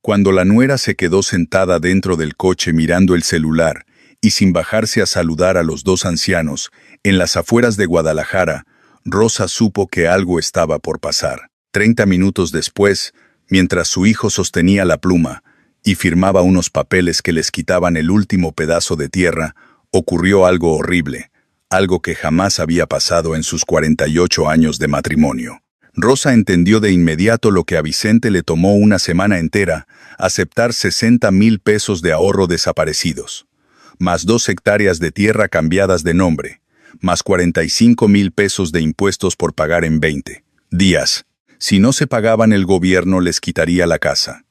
Cuando la nuera se quedó sentada dentro del coche mirando el celular y sin bajarse a saludar a los dos ancianos, en las afueras de Guadalajara, Rosa supo que algo estaba por pasar. 30 minutos después, mientras su hijo sostenía la pluma y firmaba unos papeles que les quitaban el último pedazo de tierra, ocurrió algo horrible, algo que jamás había pasado en sus 48 años de matrimonio. Rosa entendió de inmediato lo que a Vicente le tomó una semana entera, aceptar 60,000 pesos de ahorro desaparecidos, más 2 hectáreas de tierra cambiadas de nombre, más 45,000 pesos de impuestos por pagar en 20 días. Si no se pagaban, el gobierno les quitaría la casa.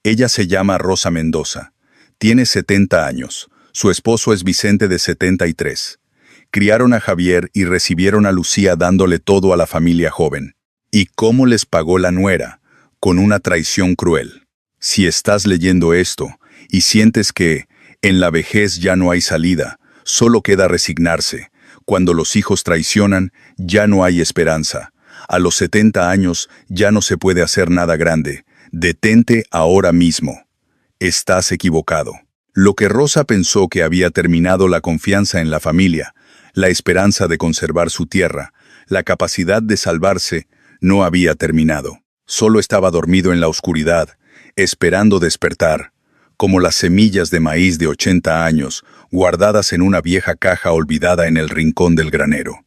Ella se llama Rosa Mendoza. Tiene 70 años. Su esposo es Vicente, de 73. Criaron a Javier y recibieron a Lucía, dándole todo a la familia joven. ¿Y cómo les pagó la nuera? Con una traición cruel. Si estás leyendo esto y sientes que en la vejez ya no hay salida, solo queda resignarse. Cuando los hijos traicionan, ya no hay esperanza. A los 70 años ya no se puede hacer nada grande. Detente ahora mismo. Estás equivocado. Lo que Rosa pensó que había terminado, la confianza en la familia, la esperanza de conservar su tierra, la capacidad de salvarse, no había terminado. Solo estaba dormido en la oscuridad, esperando despertar, como las semillas de maíz de 80 años, guardadas en una vieja caja olvidada en el rincón del granero.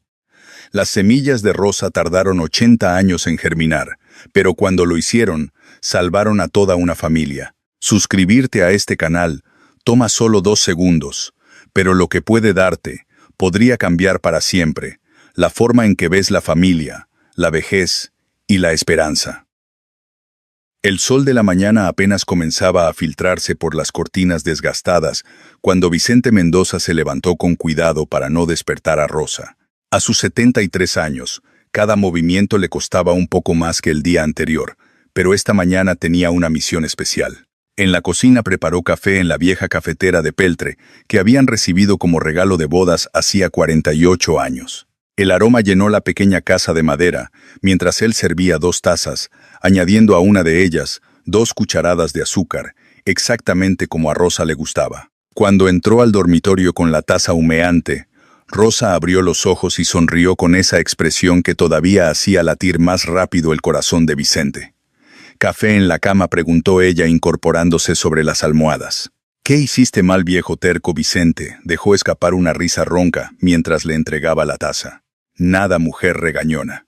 Las semillas de Rosa tardaron 80 años en germinar, pero cuando lo hicieron, salvaron a toda una familia. Suscribirte a este canal toma solo 2 segundos, pero lo que puede darte podría cambiar para siempre la forma en que ves la familia, la vejez y la esperanza. El sol de la mañana apenas comenzaba a filtrarse por las cortinas desgastadas cuando Vicente Mendoza se levantó con cuidado para no despertar a Rosa. A sus 73 años, cada movimiento le costaba un poco más que el día anterior, pero esta mañana tenía una misión especial. En la cocina preparó café en la vieja cafetera de peltre que habían recibido como regalo de bodas hacía 48 años. El aroma llenó la pequeña casa de madera, mientras él servía 2 tazas, añadiendo a una de ellas 2 cucharadas de azúcar, exactamente como a Rosa le gustaba. Cuando entró al dormitorio con la taza humeante, Rosa abrió los ojos y sonrió con esa expresión que todavía hacía latir más rápido el corazón de Vicente. ¿Café en la cama?, preguntó ella, incorporándose sobre las almohadas. ¿Qué hiciste mal, viejo terco? Vicente dejó escapar una risa ronca mientras le entregaba la taza. Nada, mujer regañona.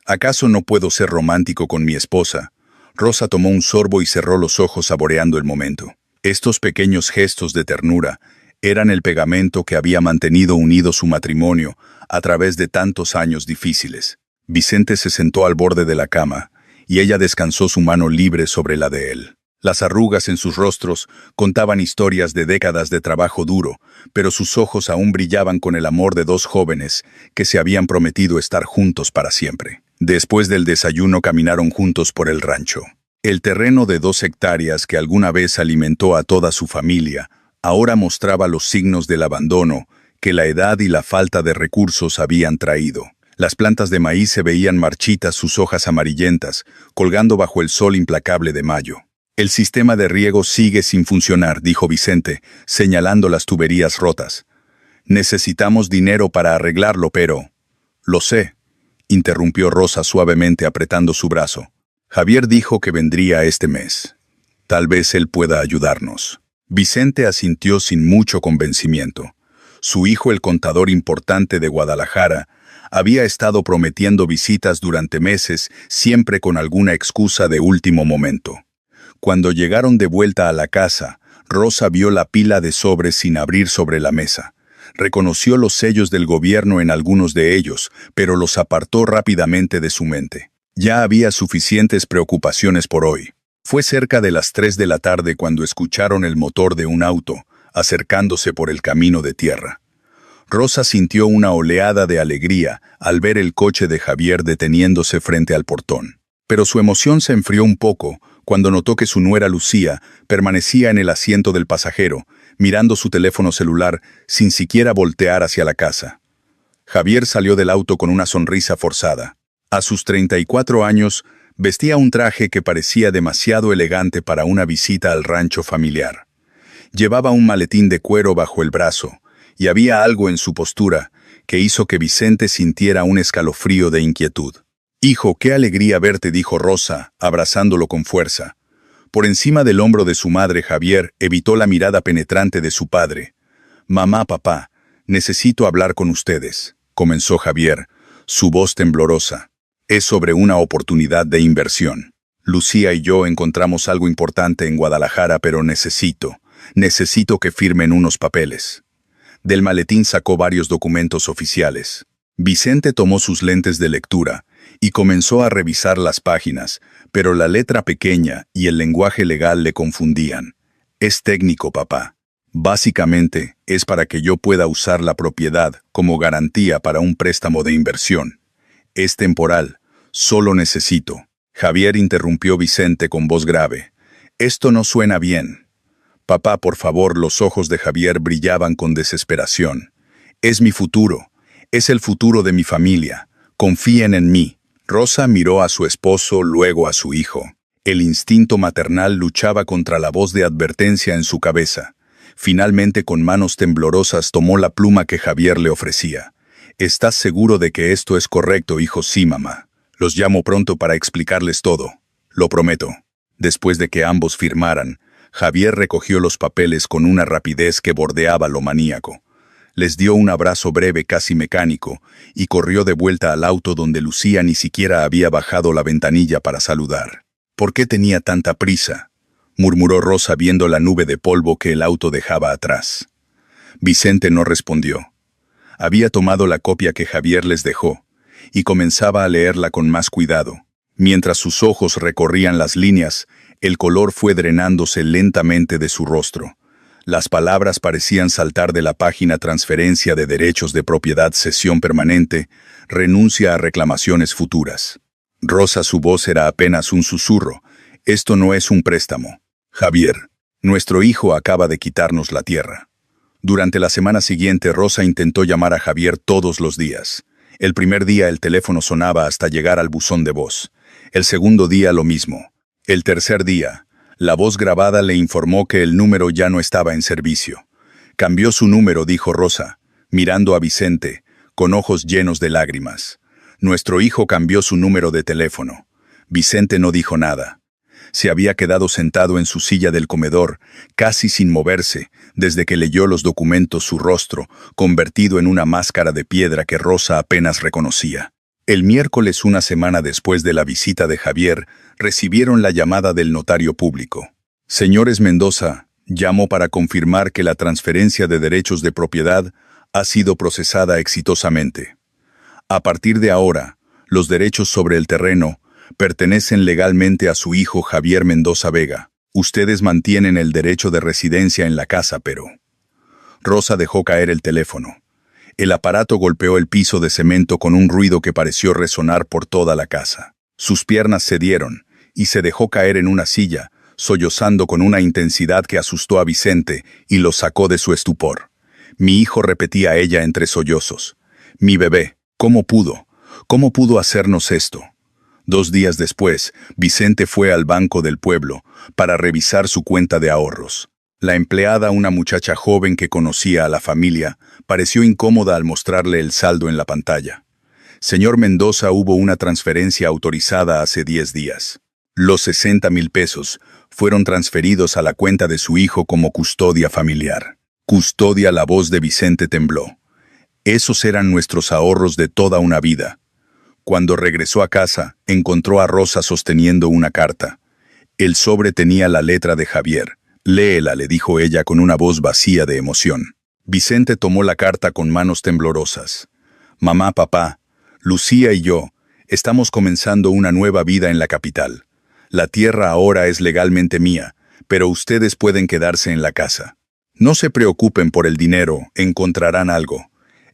¿Acaso no puedo ser romántico con mi esposa? Rosa tomó un sorbo y cerró los ojos saboreando el momento. Estos pequeños gestos de ternura eran el pegamento que había mantenido unido su matrimonio a través de tantos años difíciles. Vicente se sentó al borde de la cama y ella descansó su mano libre sobre la de él. Las arrugas en sus rostros contaban historias de décadas de trabajo duro, pero sus ojos aún brillaban con el amor de 2 jóvenes que se habían prometido estar juntos para siempre. Después del desayuno caminaron juntos por el rancho. El terreno de 2 hectáreas que alguna vez alimentó a toda su familia ahora mostraba los signos del abandono que la edad y la falta de recursos habían traído. Las plantas de maíz se veían marchitas, sus hojas amarillentas, colgando bajo el sol implacable de mayo. El sistema de riego sigue sin funcionar, dijo Vicente, señalando las tuberías rotas. Necesitamos dinero para arreglarlo, pero... Lo sé, interrumpió Rosa suavemente apretando su brazo. Javier dijo que vendría este mes. Tal vez él pueda ayudarnos. Vicente asintió sin mucho convencimiento. Su hijo, el contador importante de Guadalajara, había estado prometiendo visitas durante meses, siempre con alguna excusa de último momento. Cuando llegaron de vuelta a la casa, Rosa vio la pila de sobres sin abrir sobre la mesa. Reconoció los sellos del gobierno en algunos de ellos, pero los apartó rápidamente de su mente. Ya había suficientes preocupaciones por hoy. Fue cerca de las 3 de la tarde cuando escucharon el motor de un auto, acercándose por el camino de tierra. Rosa sintió una oleada de alegría al ver el coche de Javier deteniéndose frente al portón. Pero su emoción se enfrió un poco cuando notó que su nuera Lucía permanecía en el asiento del pasajero, mirando su teléfono celular sin siquiera voltear hacia la casa. Javier salió del auto con una sonrisa forzada. A sus 34 años, Vestía un traje que parecía demasiado elegante para una visita al rancho familiar. Llevaba un maletín de cuero bajo el brazo, y había algo en su postura que hizo que Vicente sintiera un escalofrío de inquietud. «Hijo, qué alegría verte», dijo Rosa, abrazándolo con fuerza. Por encima del hombro de su madre, Javier evitó la mirada penetrante de su padre. «Mamá, papá, necesito hablar con ustedes», comenzó Javier, su voz temblorosa. «Es sobre una oportunidad de inversión. Lucía y yo encontramos algo importante en Guadalajara, pero necesito que firmen unos papeles». Del maletín sacó varios documentos oficiales. Vicente tomó sus lentes de lectura y comenzó a revisar las páginas, pero la letra pequeña y el lenguaje legal le confundían. «Es técnico, papá. Básicamente, es para que yo pueda usar la propiedad como garantía para un préstamo de inversión. Es temporal. Solo necesito». Javier interrumpió Vicente con voz grave. «Esto no suena bien». «Papá, por favor», los ojos de Javier brillaban con desesperación. «Es mi futuro. Es el futuro de mi familia. Confíen en mí». Rosa miró a su esposo, luego a su hijo. El instinto maternal luchaba contra la voz de advertencia en su cabeza. Finalmente, con manos temblorosas, tomó la pluma que Javier le ofrecía. «¿Estás seguro de que esto es correcto, hijo?» «Sí, mamá. Los llamo pronto para explicarles todo. Lo prometo». Después de que ambos firmaran, Javier recogió los papeles con una rapidez que bordeaba lo maníaco. Les dio un abrazo breve, casi mecánico, y corrió de vuelta al auto donde Lucía ni siquiera había bajado la ventanilla para saludar. «¿Por qué tenía tanta prisa?», murmuró Rosa viendo la nube de polvo que el auto dejaba atrás. Vicente no respondió. Había tomado la copia que Javier les dejó, y comenzaba a leerla con más cuidado. Mientras sus ojos recorrían las líneas, el color fue drenándose lentamente de su rostro. Las palabras parecían saltar de la página: transferencia de derechos de propiedad, cesión permanente, renuncia a reclamaciones futuras. Rosa, su voz era apenas un susurro. «Esto no es un préstamo. Javier, nuestro hijo acaba de quitarnos la tierra». Durante la semana siguiente, Rosa intentó llamar a Javier todos los días. El primer día el teléfono sonaba hasta llegar al buzón de voz. El segundo día lo mismo. El tercer día, la voz grabada le informó que el número ya no estaba en servicio. «Cambió su número», dijo Rosa, mirando a Vicente, con ojos llenos de lágrimas. «Nuestro hijo cambió su número de teléfono». Vicente no dijo nada. Se había quedado sentado en su silla del comedor, casi sin moverse, desde que leyó los documentos, su rostro, convertido en una máscara de piedra que Rosa apenas reconocía. El miércoles, una semana después de la visita de Javier, recibieron la llamada del notario público. «Señores Mendoza, llamo para confirmar que la transferencia de derechos de propiedad ha sido procesada exitosamente. A partir de ahora, los derechos sobre el terreno pertenecen legalmente a su hijo Javier Mendoza Vega. Ustedes mantienen el derecho de residencia en la casa, pero...». Rosa dejó caer el teléfono. El aparato golpeó el piso de cemento con un ruido que pareció resonar por toda la casa. Sus piernas cedieron y se dejó caer en una silla, sollozando con una intensidad que asustó a Vicente y lo sacó de su estupor. «Mi hijo», repetía ella entre sollozos. «Mi bebé, ¿cómo pudo? ¿Cómo pudo hacernos esto?». 2 días después, Vicente fue al banco del pueblo para revisar su cuenta de ahorros. La empleada, una muchacha joven que conocía a la familia, pareció incómoda al mostrarle el saldo en la pantalla. «Señor Mendoza, hubo una transferencia autorizada hace 10 días. Los 60,000 pesos fueron transferidos a la cuenta de su hijo como custodia familiar». «Custodia», la voz de Vicente tembló. «Esos eran nuestros ahorros de toda una vida». Cuando regresó a casa, encontró a Rosa sosteniendo una carta. El sobre tenía la letra de Javier. «Léela», le dijo ella con una voz vacía de emoción. Vicente tomó la carta con manos temblorosas. «Mamá, papá, Lucía y yo estamos comenzando una nueva vida en la capital. La tierra ahora es legalmente mía, pero ustedes pueden quedarse en la casa. No se preocupen por el dinero, encontrarán algo.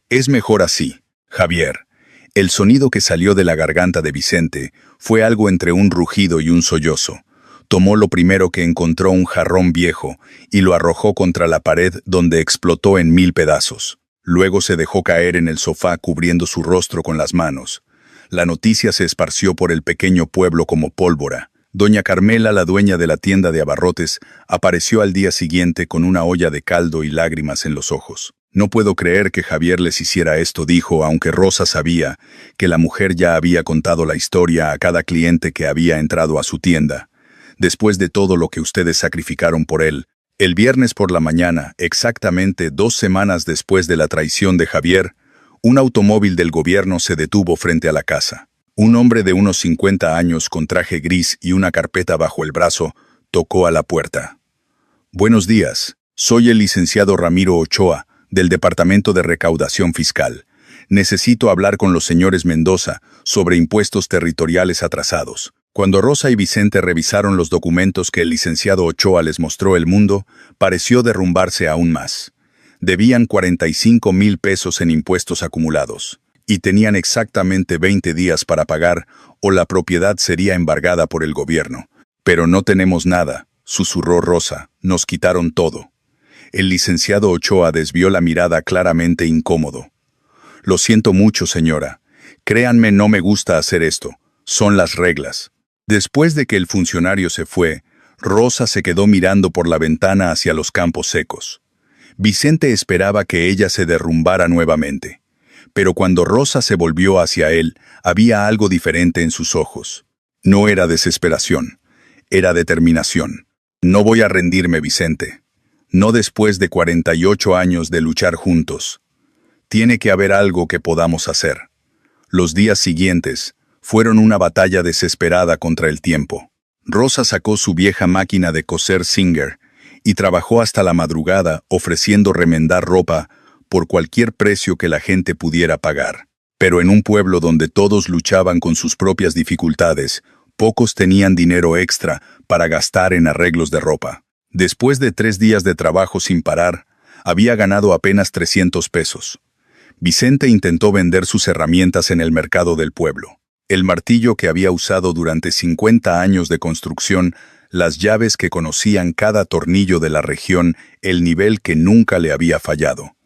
Es mejor así, Javier». El sonido que salió de la garganta de Vicente fue algo entre un rugido y un sollozo. Tomó lo primero que encontró, un jarrón viejo, y lo arrojó contra la pared, donde explotó en 1000 pedazos. Luego se dejó caer en el sofá cubriendo su rostro con las manos. La noticia se esparció por el pequeño pueblo como pólvora. Doña Carmela, la dueña de la tienda de abarrotes, apareció al día siguiente con una olla de caldo y lágrimas en los ojos. «No puedo creer que Javier les hiciera esto», dijo, aunque Rosa sabía que la mujer ya había contado la historia a cada cliente que había entrado a su tienda. «Después de todo lo que ustedes sacrificaron por él». El viernes por la mañana, exactamente 2 semanas después de la traición de Javier, un automóvil del gobierno se detuvo frente a la casa. Un hombre de unos 50 años con traje gris y una carpeta bajo el brazo tocó a la puerta. «Buenos días, soy el licenciado Ramiro Ochoa, del Departamento de Recaudación Fiscal. Necesito hablar con los señores Mendoza sobre impuestos territoriales atrasados». Cuando Rosa y Vicente revisaron los documentos que el licenciado Ochoa les mostró, el mundo pareció derrumbarse aún más. Debían 45,000 pesos en impuestos acumulados, y tenían exactamente 20 días para pagar o la propiedad sería embargada por el gobierno. «Pero no tenemos nada», susurró Rosa, «nos quitaron todo». El licenciado Ochoa desvió la mirada claramente incómodo. «Lo siento mucho, señora. Créanme, no me gusta hacer esto. Son las reglas». Después de que el funcionario se fue, Rosa se quedó mirando por la ventana hacia los campos secos. Vicente esperaba que ella se derrumbara nuevamente. Pero cuando Rosa se volvió hacia él, había algo diferente en sus ojos. No era desesperación, era determinación. «No voy a rendirme, Vicente. No después de 48 años de luchar juntos. Tiene que haber algo que podamos hacer». Los días siguientes fueron una batalla desesperada contra el tiempo. Rosa sacó su vieja máquina de coser Singer y trabajó hasta la madrugada ofreciendo remendar ropa por cualquier precio que la gente pudiera pagar. Pero en un pueblo donde todos luchaban con sus propias dificultades, pocos tenían dinero extra para gastar en arreglos de ropa. Después de 3 días de trabajo sin parar, había ganado apenas 300 pesos. Vicente intentó vender sus herramientas en el mercado del pueblo. El martillo que había usado durante 50 años de construcción, las llaves que conocían cada tornillo de la región, el nivel que nunca le había fallado.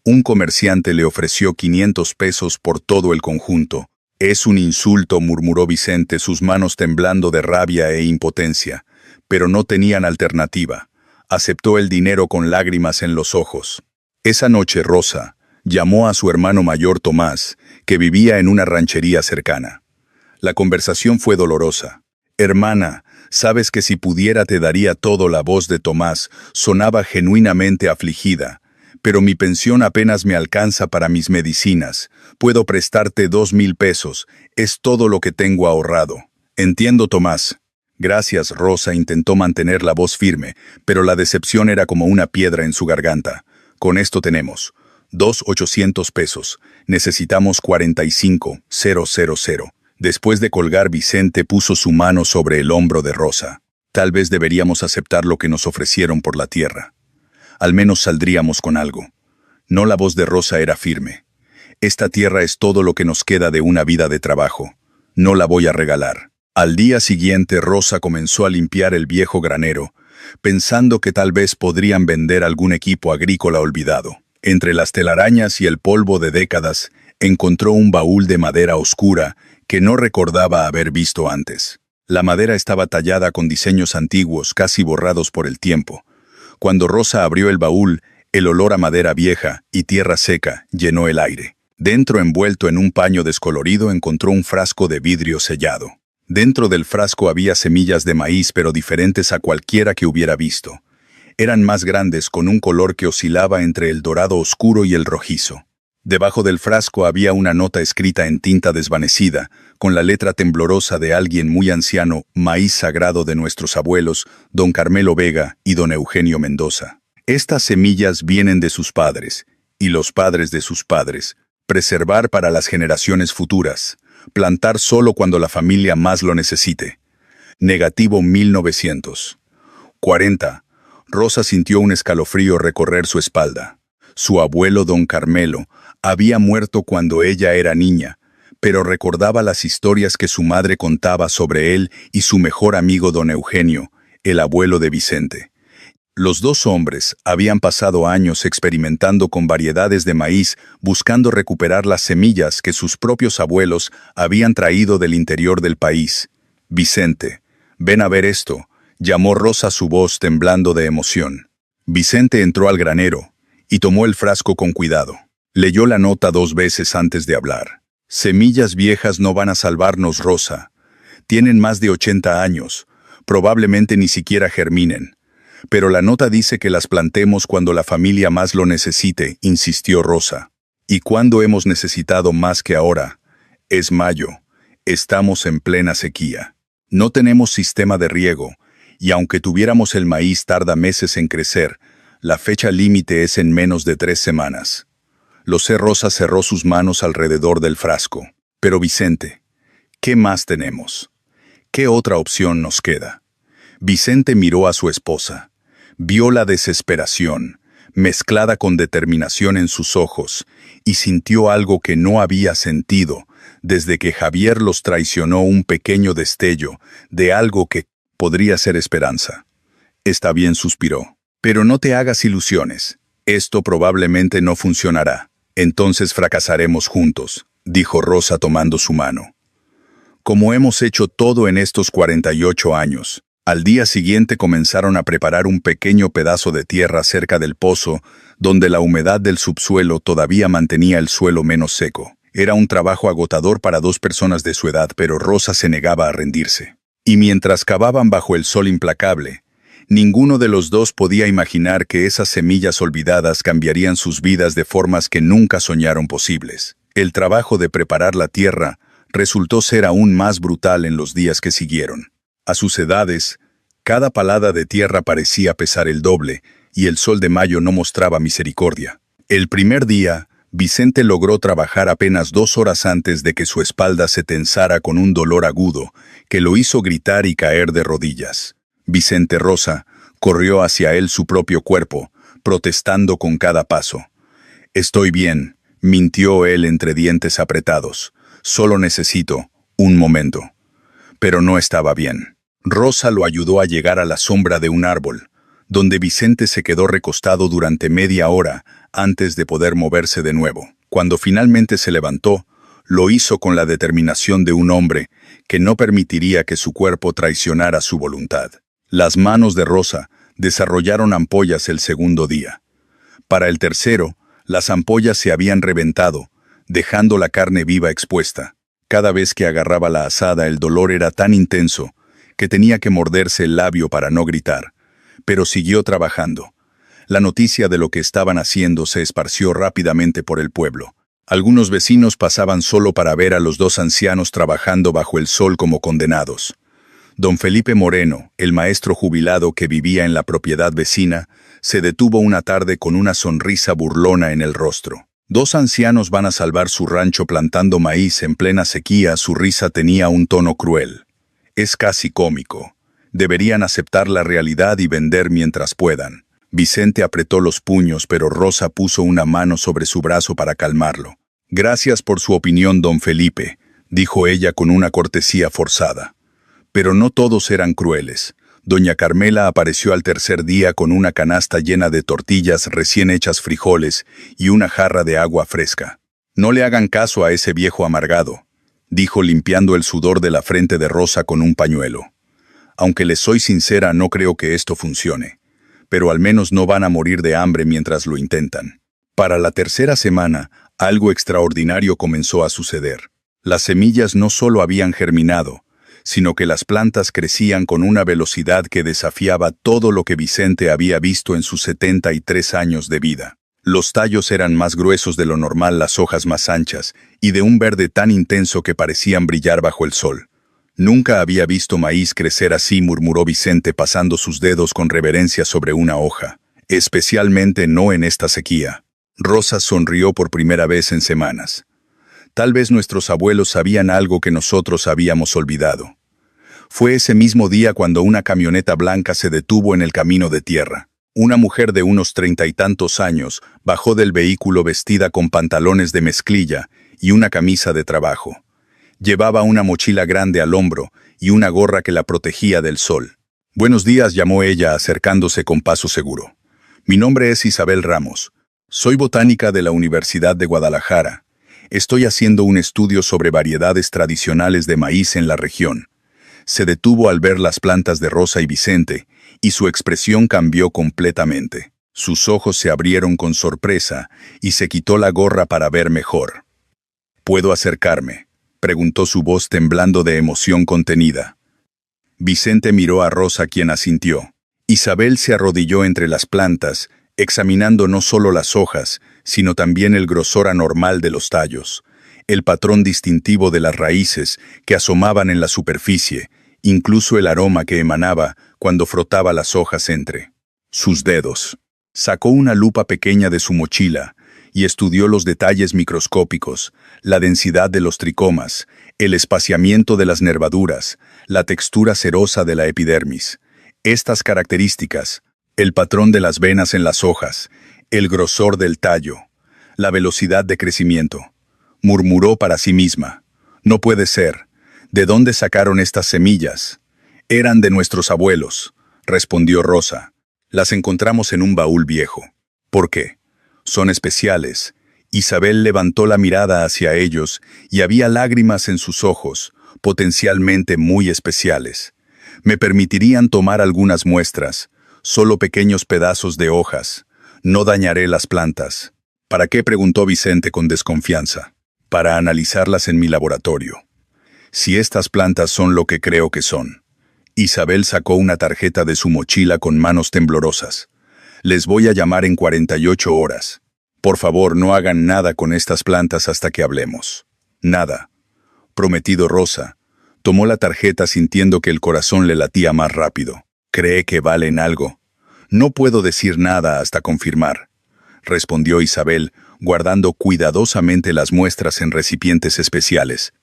Un comerciante le ofreció 500 pesos por todo el conjunto. «Es un insulto», murmuró Vicente, sus manos temblando de rabia e impotencia. Pero no tenían alternativa. Aceptó el dinero con lágrimas en los ojos. Esa noche Rosa llamó a su hermano mayor Tomás, que vivía en una ranchería cercana. La conversación fue dolorosa. «Hermana, sabes que si pudiera te daría todo». La voz de Tomás sonaba genuinamente afligida. «Pero mi pensión apenas me alcanza para mis medicinas. Puedo prestarte 2,000 pesos. Es todo lo que tengo ahorrado». «Entiendo, Tomás». «Gracias». Rosa intentó mantener la voz firme, pero la decepción era como una piedra en su garganta. «Con esto tenemos 2,800 pesos. Necesitamos 45,000. Después de colgar, Vicente puso su mano sobre el hombro de Rosa. «Tal vez deberíamos aceptar lo que nos ofrecieron por la tierra. Al menos saldríamos con algo». No, la voz de Rosa era firme. «Esta tierra es todo lo que nos queda de una vida de trabajo. No la voy a regalar». Al día siguiente Rosa comenzó a limpiar el viejo granero, pensando que tal vez podrían vender algún equipo agrícola olvidado. Entre las telarañas y el polvo de décadas, encontró un baúl de madera oscura que no recordaba haber visto antes. La madera estaba tallada con diseños antiguos, casi borrados por el tiempo. Cuando Rosa abrió el baúl, el olor a madera vieja y tierra seca llenó el aire. Dentro, envuelto en un paño descolorido, encontró un frasco de vidrio sellado. Dentro del frasco había semillas de maíz, pero diferentes a cualquiera que hubiera visto. Eran más grandes, con un color que oscilaba entre el dorado oscuro y el rojizo. Debajo del frasco había una nota escrita en tinta desvanecida, con la letra temblorosa de alguien muy anciano: «Maíz sagrado de nuestros abuelos, don Carmelo Vega y don Eugenio Mendoza. Estas semillas vienen de sus padres, y los padres de sus padres. Preservar para las generaciones futuras. Plantar solo cuando la familia más lo necesite». Negativo 1940. Rosa sintió un escalofrío recorrer su espalda. Su abuelo don Carmelo había muerto cuando ella era niña, pero recordaba las historias que su madre contaba sobre él y su mejor amigo don Eugenio, el abuelo de Vicente. Los dos hombres habían pasado años experimentando con variedades de maíz, buscando recuperar las semillas que sus propios abuelos habían traído del interior del país. «Vicente, ven a ver esto», llamó Rosa, su voz temblando de emoción. Vicente entró al granero y tomó el frasco con cuidado. Leyó la nota 2 veces antes de hablar. «Semillas viejas no van a salvarnos, Rosa. Tienen más de 80 años. Probablemente ni siquiera germinen. Pero la nota dice que las plantemos cuando la familia más lo necesite», insistió Rosa. «¿Y cuándo hemos necesitado más que ahora? Es mayo. Estamos en plena sequía. No tenemos sistema de riego, y aunque tuviéramos el maíz tarda meses en crecer, la fecha límite es en menos de 3 semanas». Lo sé. Rosa cerró sus manos alrededor del frasco. «Pero Vicente, ¿qué más tenemos? ¿Qué otra opción nos queda?» Vicente miró a su esposa. Vio la desesperación, mezclada con determinación en sus ojos, y sintió algo que no había sentido desde que Javier los traicionó, un pequeño destello de algo que podría ser esperanza. «Está bien», suspiró. «Pero no te hagas ilusiones. Esto probablemente no funcionará. Entonces fracasaremos juntos», dijo Rosa tomando su mano. «Como hemos hecho todo en estos 48 años». Al día siguiente comenzaron a preparar un pequeño pedazo de tierra cerca del pozo, donde la humedad del subsuelo todavía mantenía el suelo menos seco. Era un trabajo agotador para 2 personas de su edad, pero Rosa se negaba a rendirse. Y mientras cavaban bajo el sol implacable, ninguno de los dos podía imaginar que esas semillas olvidadas cambiarían sus vidas de formas que nunca soñaron posibles. El trabajo de preparar la tierra resultó ser aún más brutal en los días que siguieron. A sus edades, cada palada de tierra parecía pesar el doble, y el sol de mayo no mostraba misericordia. El primer día, Vicente logró trabajar apenas 2 horas antes de que su espalda se tensara con un dolor agudo que lo hizo gritar y caer de rodillas. Vicente Rosa corrió hacia él su propio cuerpo, protestando con cada paso. «Estoy bien», mintió él entre dientes apretados. «Solo necesito un momento». Pero no estaba bien. Rosa lo ayudó a llegar a la sombra de un árbol, donde Vicente se quedó recostado durante media hora antes de poder moverse de nuevo. Cuando finalmente se levantó, lo hizo con la determinación de un hombre que no permitiría que su cuerpo traicionara su voluntad. Las manos de Rosa desarrollaron ampollas el segundo día. Para el tercero, las ampollas se habían reventado, dejando la carne viva expuesta. Cada vez que agarraba la azada, el dolor era tan intenso que tenía que morderse el labio para no gritar. Pero siguió trabajando. La noticia de lo que estaban haciendo se esparció rápidamente por el pueblo. Algunos vecinos pasaban solo para ver a los 2 ancianos trabajando bajo el sol como condenados. Don Felipe Moreno, el maestro jubilado que vivía en la propiedad vecina, se detuvo una tarde con una sonrisa burlona en el rostro. «2 ancianos van a salvar su rancho plantando maíz en plena sequía». Su risa tenía un tono cruel. «Es casi cómico. Deberían aceptar la realidad y vender mientras puedan». Vicente apretó los puños, pero Rosa puso una mano sobre su brazo para calmarlo. «Gracias por su opinión, don Felipe», dijo ella con una cortesía forzada. Pero no todos eran crueles. Doña Carmela apareció al tercer día con una canasta llena de tortillas recién hechas, frijoles y una jarra de agua fresca. «No le hagan caso a ese viejo amargado», dijo limpiando el sudor de la frente de Rosa con un pañuelo. «Aunque les soy sincera, no creo que esto funcione. Pero al menos no van a morir de hambre mientras lo intentan». Para la tercera semana, algo extraordinario comenzó a suceder. Las semillas no solo habían germinado, sino que las plantas crecían con una velocidad que desafiaba todo lo que Vicente había visto en sus 73 años de vida. Los tallos eran más gruesos de lo normal, las hojas más anchas, y de un verde tan intenso que parecían brillar bajo el sol. «Nunca había visto maíz crecer así», murmuró Vicente pasando sus dedos con reverencia sobre una hoja. «Especialmente no en esta sequía». Rosa sonrió por primera vez en semanas. Tal vez nuestros abuelos sabían algo que nosotros habíamos olvidado. Fue ese mismo día cuando una camioneta blanca se detuvo en el camino de tierra. Una mujer de unos 30 y tantos años bajó del vehículo vestida con pantalones de mezclilla y una camisa de trabajo. Llevaba una mochila grande al hombro y una gorra que la protegía del sol. Buenos días, llamó ella acercándose con paso seguro. Mi nombre es Isabel Ramos. Soy botánica de la Universidad de Guadalajara. Estoy haciendo un estudio sobre variedades tradicionales de maíz en la región. Se detuvo al ver las plantas de Rosa y Vicente, y su expresión cambió completamente. Sus ojos se abrieron con sorpresa, y se quitó la gorra para ver mejor. ¿Puedo acercarme?, preguntó su voz temblando de emoción contenida. Vicente miró a Rosa, quien asintió. Isabel se arrodilló entre las plantas, examinando no solo las hojas, sino también el grosor anormal de los tallos, el patrón distintivo de las raíces que asomaban en la superficie, incluso el aroma que emanaba cuando frotaba las hojas entre sus dedos. Sacó una lupa pequeña de su mochila y estudió los detalles microscópicos, la densidad de los tricomas, el espaciamiento de las nervaduras, la textura cerosa de la epidermis. Estas características, el patrón de las venas en las hojas, el grosor del tallo, la velocidad de crecimiento. Murmuró para sí misma. No puede ser. ¿De dónde sacaron estas semillas? Eran de nuestros abuelos, respondió Rosa. Las encontramos en un baúl viejo. ¿Por qué? Son especiales. Isabel levantó la mirada hacia ellos y había lágrimas en sus ojos, potencialmente muy especiales. Me permitirían tomar algunas muestras, solo pequeños pedazos de hojas. No dañaré las plantas. ¿Para qué?, preguntó Vicente con desconfianza. Para analizarlas en mi laboratorio. Si estas plantas son lo que creo que son. Isabel sacó una tarjeta de su mochila con manos temblorosas. Les voy a llamar en 48 horas. Por favor, no hagan nada con estas plantas hasta que hablemos. Nada. Prometido. Rosa tomó la tarjeta sintiendo que el corazón le latía más rápido. ¿Cree que valen algo? No puedo decir nada hasta confirmar, respondió Isabel, guardando cuidadosamente las muestras en recipientes especiales.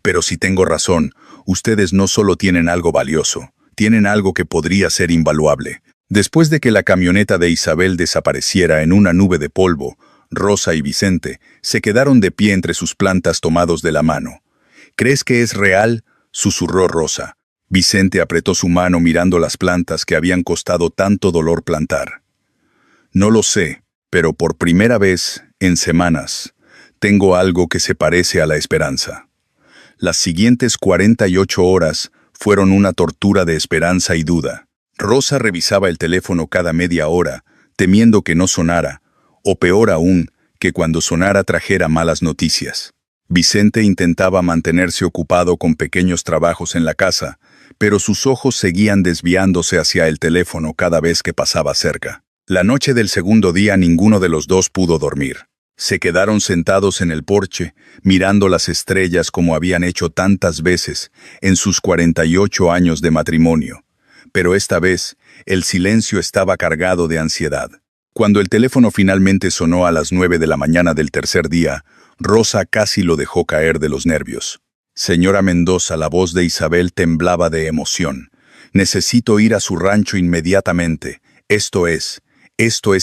Pero si tengo razón, ustedes no solo tienen algo valioso, tienen algo que podría ser invaluable. Después de que la camioneta de Isabel desapareciera en una nube de polvo, Rosa y Vicente se quedaron de pie entre sus plantas tomados de la mano. ¿Crees que es real?, susurró Rosa. Vicente apretó su mano mirando las plantas que habían costado tanto dolor plantar. No lo sé, pero por primera vez, en semanas, tengo algo que se parece a la esperanza. Las siguientes 48 horas fueron una tortura de esperanza y duda. Rosa revisaba el teléfono cada media hora, temiendo que no sonara, o peor aún, que cuando sonara trajera malas noticias. Vicente intentaba mantenerse ocupado con pequeños trabajos en la casa, pero sus ojos seguían desviándose hacia el teléfono cada vez que pasaba cerca. La noche del segundo día ninguno de los dos pudo dormir. Se quedaron sentados en el porche, mirando las estrellas como habían hecho tantas veces en sus 48 años de matrimonio. Pero esta vez, el silencio estaba cargado de ansiedad. Cuando el teléfono finalmente sonó a las 9 de la mañana del tercer día, Rosa casi lo dejó caer de los nervios. Señora Mendoza, la voz de Isabel temblaba de emoción. Necesito ir a su rancho inmediatamente. Esto es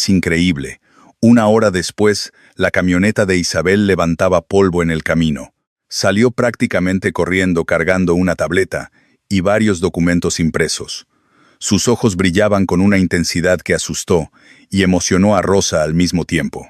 increíble. Una hora después, la camioneta de Isabel levantaba polvo en el camino. Salió prácticamente corriendo cargando una tableta y varios documentos impresos. Sus ojos brillaban con una intensidad que asustó y emocionó a Rosa al mismo tiempo.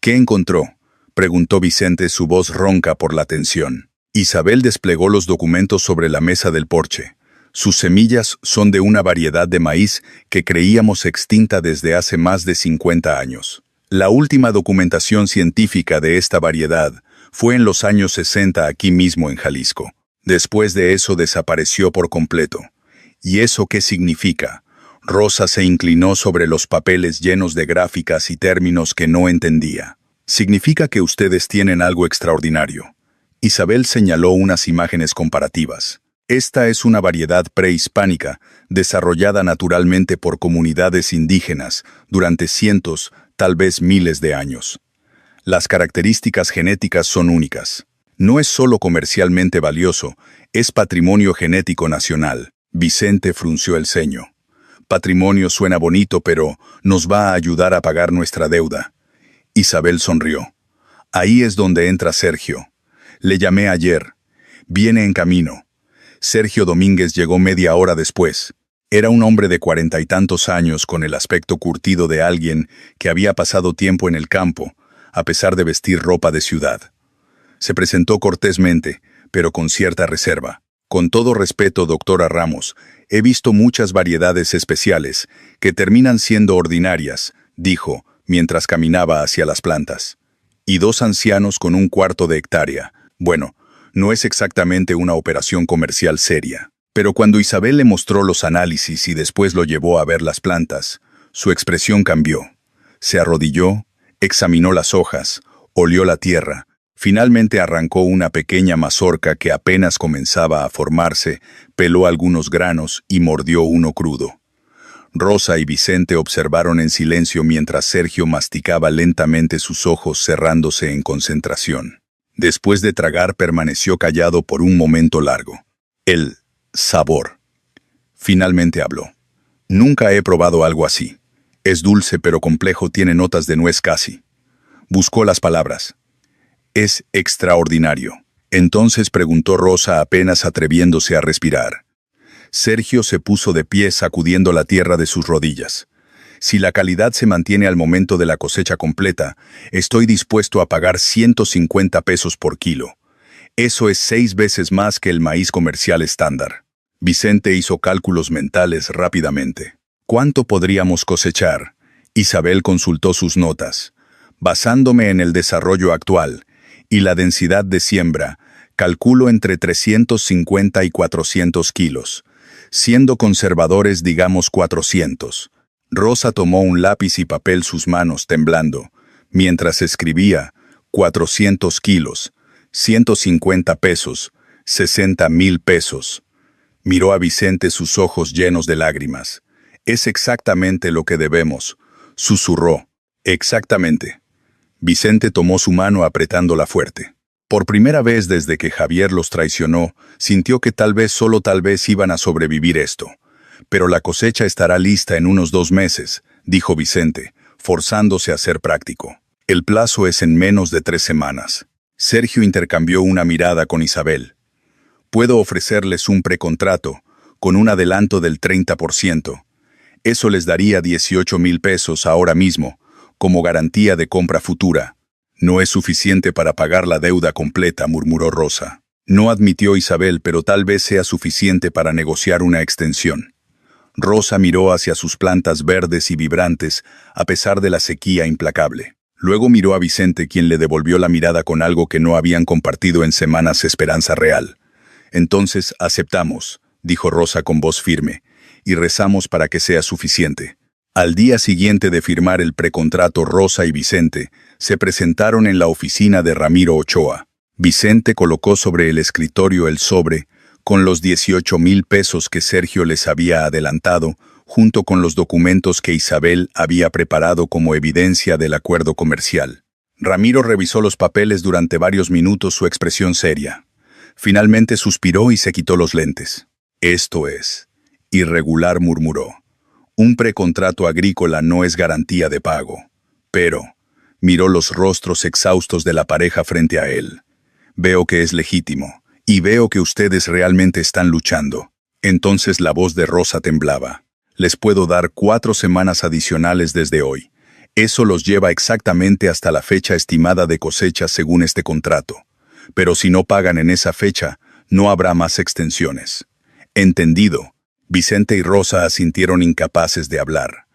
¿Qué encontró?, preguntó Vicente, su voz ronca por la tensión. Isabel desplegó los documentos sobre la mesa del porche. Sus semillas son de una variedad de maíz que creíamos extinta desde hace más de 50 años. La última documentación científica de esta variedad fue en los años 60 aquí mismo en Jalisco. Después de eso desapareció por completo. ¿Y eso qué significa? Rosa se inclinó sobre los papeles llenos de gráficas y términos que no entendía. Significa que ustedes tienen algo extraordinario. Isabel señaló unas imágenes comparativas. Esta es una variedad prehispánica, desarrollada naturalmente por comunidades indígenas durante cientos, tal vez miles de años. Las características genéticas son únicas. No es solo comercialmente valioso, es patrimonio genético nacional. Vicente frunció el ceño. Patrimonio suena bonito, pero nos va a ayudar a pagar nuestra deuda. Isabel sonrió. Ahí es donde entra Sergio. Le llamé ayer. Viene en camino. Sergio Domínguez llegó media hora después. Era un hombre de 40 y tantos años con el aspecto curtido de alguien que había pasado tiempo en el campo, a pesar de vestir ropa de ciudad. Se presentó cortésmente, pero con cierta reserva. Con todo respeto, doctora Ramos, he visto muchas variedades especiales que terminan siendo ordinarias, dijo, mientras caminaba hacia las plantas. Y 2 ancianos con 1/4 de hectárea. Bueno, no es exactamente una operación comercial seria. Pero cuando Isabel le mostró los análisis y después lo llevó a ver las plantas, su expresión cambió. Se arrodilló, examinó las hojas, olió la tierra, finalmente arrancó una pequeña mazorca que apenas comenzaba a formarse, peló algunos granos y mordió uno crudo. Rosa y Vicente observaron en silencio mientras Sergio masticaba lentamente, sus ojos cerrándose en concentración. Después de tragar permaneció callado por un momento largo. El sabor. Finalmente habló. Nunca he probado algo así. Es dulce pero complejo, tiene notas de nuez casi. Buscó las palabras. Es extraordinario. Entonces preguntó Rosa, apenas atreviéndose a respirar. Sergio se puso de pie sacudiendo la tierra de sus rodillas. Si la calidad se mantiene al momento de la cosecha completa, estoy dispuesto a pagar 150 pesos por kilo. Eso es 6 veces más que el maíz comercial estándar. Vicente hizo cálculos mentales rápidamente. ¿Cuánto podríamos cosechar? Isabel consultó sus notas. Basándome en el desarrollo actual y la densidad de siembra, calculo entre 350 y 400 kilos. Siendo conservadores, digamos 400. Rosa tomó un lápiz y papel, sus manos temblando. Mientras escribía, 400 kilos, 150 pesos, 60,000 pesos. Miró a Vicente, sus ojos llenos de lágrimas. Es exactamente lo que debemos, susurró. Exactamente. Vicente tomó su mano apretándola fuerte. Por primera vez desde que Javier los traicionó, sintió que tal vez, solo tal vez, iban a sobrevivir esto. Pero la cosecha estará lista en unos 2 meses, dijo Vicente, forzándose a ser práctico. El plazo es en menos de 3 semanas. Sergio intercambió una mirada con Isabel. Puedo ofrecerles un precontrato, con un adelanto del 30%. Eso les daría 18,000 pesos ahora mismo, como garantía de compra futura. No es suficiente para pagar la deuda completa, murmuró Rosa. No admitió Isabel, pero tal vez sea suficiente para negociar una extensión. Rosa miró hacia sus plantas verdes y vibrantes, a pesar de la sequía implacable. Luego miró a Vicente, quien le devolvió la mirada con algo que no habían compartido en semanas: esperanza real. Entonces aceptamos, dijo Rosa con voz firme, y rezamos para que sea suficiente. Al día siguiente de firmar el precontrato, Rosa y Vicente se presentaron en la oficina de Ramiro Ochoa. Vicente colocó sobre el escritorio el sobre con los 18,000 pesos que Sergio les había adelantado, junto con los documentos que Isabel había preparado como evidencia del acuerdo comercial. Ramiro revisó los papeles durante varios minutos, su expresión seria. Finalmente suspiró y se quitó los lentes. Esto es irregular, murmuró. Un precontrato agrícola no es garantía de pago. Pero miró los rostros exhaustos de la pareja frente a él. Veo que es legítimo, y veo que ustedes realmente están luchando. Entonces la voz de Rosa temblaba. Les puedo dar 4 semanas adicionales desde hoy. Eso los lleva exactamente hasta la fecha estimada de cosecha según este contrato. Pero si no pagan en esa fecha, no habrá más extensiones. Entendido. Vicente y Rosa asintieron, incapaces de hablar.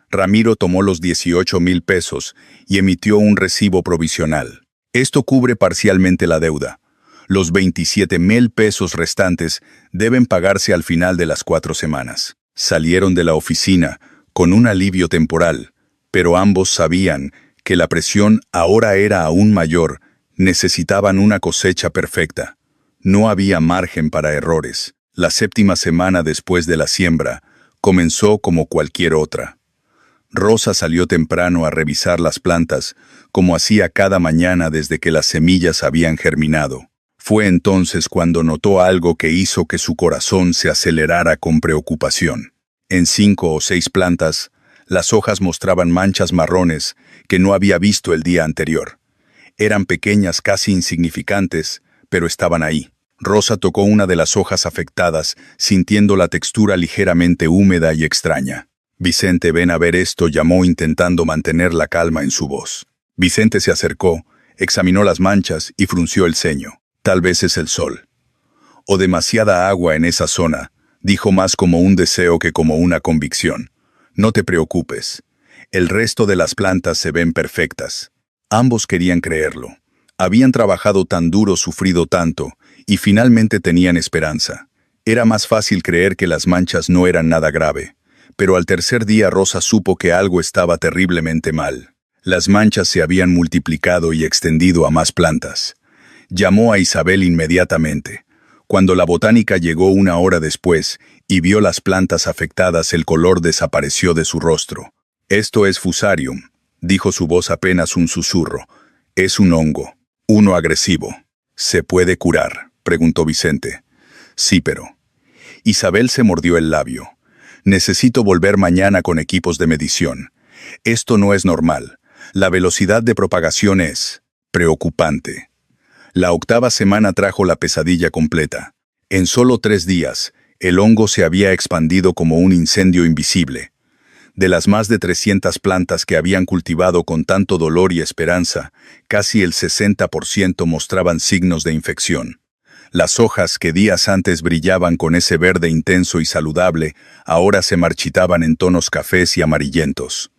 Ramiro tomó los 18,000 pesos y emitió un recibo provisional. Esto cubre parcialmente la deuda. Los 27,000 pesos restantes deben pagarse al final de las 4 semanas. Salieron de la oficina con un alivio temporal, pero ambos sabían que la presión ahora era aún mayor. Necesitaban una cosecha perfecta. No había margen para errores. La 7ª semana después de la siembra comenzó como cualquier otra. Rosa salió temprano a revisar las plantas, como hacía cada mañana desde que las semillas habían germinado. Fue entonces cuando notó algo que hizo que su corazón se acelerara con preocupación. En 5 o 6 plantas, las hojas mostraban manchas marrones que no había visto el día anterior. Eran pequeñas, casi insignificantes, pero estaban ahí. Rosa tocó una de las hojas afectadas, sintiendo la textura ligeramente húmeda y extraña. Vicente, ven a ver esto, llamó intentando mantener la calma en su voz. Vicente se acercó, examinó las manchas y frunció el ceño. Tal vez es el sol. O demasiada agua en esa zona, dijo más como un deseo que como una convicción. No te preocupes. El resto de las plantas se ven perfectas. Ambos querían creerlo. Habían trabajado tan duro, sufrido tanto, y finalmente tenían esperanza. Era más fácil creer que las manchas no eran nada grave. Pero al tercer día Rosa supo que algo estaba terriblemente mal. Las manchas se habían multiplicado y extendido a más plantas. Llamó a Isabel inmediatamente. Cuando la botánica llegó una hora después y vio las plantas afectadas, el color desapareció de su rostro. Esto es Fusarium, dijo su voz apenas un susurro. Es un hongo, uno agresivo. ¿Se puede curar?, preguntó Vicente. Sí, pero... Isabel se mordió el labio. Necesito volver mañana con equipos de medición. Esto no es normal. La velocidad de propagación es preocupante. La octava semana trajo la pesadilla completa. En solo 3 días, el hongo se había expandido como un incendio invisible. De las más de 300 plantas que habían cultivado con tanto dolor y esperanza, casi el 60% mostraban signos de infección. Las hojas que días antes brillaban con ese verde intenso y saludable, ahora se marchitaban en tonos cafés y amarillentos.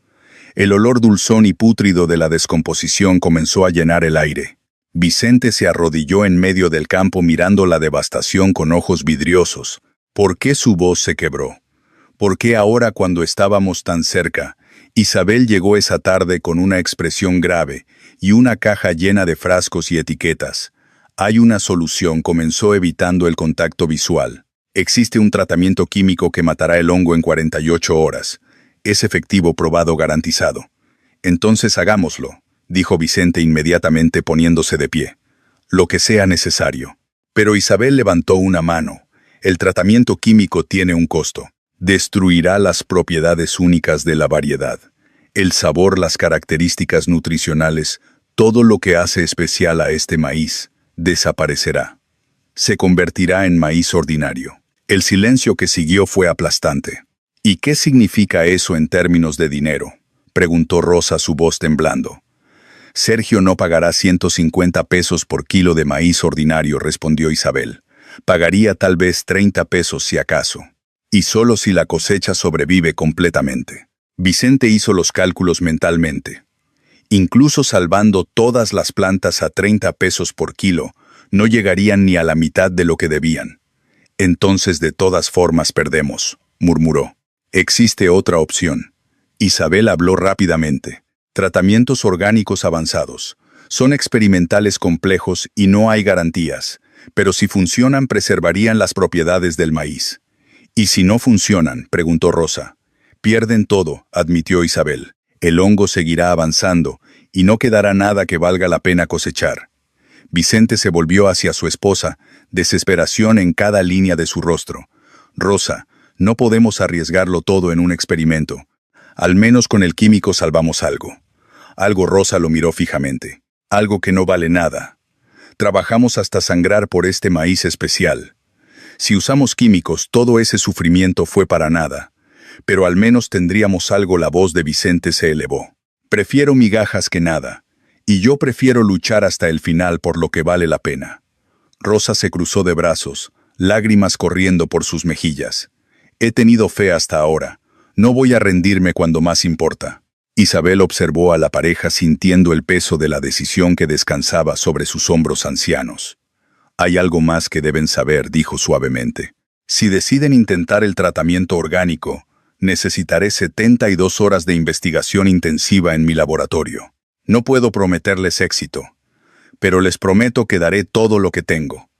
El olor dulzón y pútrido de la descomposición comenzó a llenar el aire. Vicente se arrodilló en medio del campo mirando la devastación con ojos vidriosos. ¿Por qué su voz se quebró? ¿Por qué ahora, cuando estábamos tan cerca? Isabel llegó esa tarde con una expresión grave y una caja llena de frascos y etiquetas. Hay una solución, comenzó evitando el contacto visual. Existe un tratamiento químico que matará el hongo en 48 horas. Es efectivo, probado, garantizado. Entonces hagámoslo, dijo Vicente inmediatamente poniéndose de pie. Lo que sea necesario. Pero Isabel levantó una mano. El tratamiento químico tiene un costo. Destruirá las propiedades únicas de la variedad. El sabor, las características nutricionales, todo lo que hace especial a este maíz, desaparecerá. Se convertirá en maíz ordinario. El silencio que siguió fue aplastante. ¿Y qué significa eso en términos de dinero?, preguntó Rosa, su voz temblando. Sergio no pagará 150 pesos por kilo de maíz ordinario, respondió Isabel. Pagaría tal vez 30 pesos si acaso. Y solo si la cosecha sobrevive completamente. Vicente hizo los cálculos mentalmente. Incluso salvando todas las plantas a 30 pesos por kilo, no llegarían ni a la mitad de lo que debían. Entonces de todas formas perdemos, murmuró. Existe otra opción. Isabel habló rápidamente. Tratamientos orgánicos avanzados. Son experimentales complejos y no hay garantías, pero si funcionan preservarían las propiedades del maíz. ¿Y si no funcionan?, preguntó Rosa. Pierden todo, admitió Isabel. El hongo seguirá avanzando y no quedará nada que valga la pena cosechar. Vicente se volvió hacia su esposa, desesperación en cada línea de su rostro. Rosa, no podemos arriesgarlo todo en un experimento. Al menos con el químico salvamos algo. Algo. Rosa lo miró fijamente. Algo que no vale nada. Trabajamos hasta sangrar por este maíz especial. Si usamos químicos, todo ese sufrimiento fue para nada. Pero al menos tendríamos algo. La voz de Vicente se elevó. Prefiero migajas que nada. Y yo prefiero luchar hasta el final por lo que vale la pena. Rosa se cruzó de brazos, lágrimas corriendo por sus mejillas. He tenido fe hasta ahora. No voy a rendirme cuando más importa. Isabel observó a la pareja sintiendo el peso de la decisión que descansaba sobre sus hombros ancianos. Hay algo más que deben saber, dijo suavemente. Si deciden intentar el tratamiento orgánico, necesitaré 72 horas de investigación intensiva en mi laboratorio. No puedo prometerles éxito, pero les prometo que daré todo lo que tengo.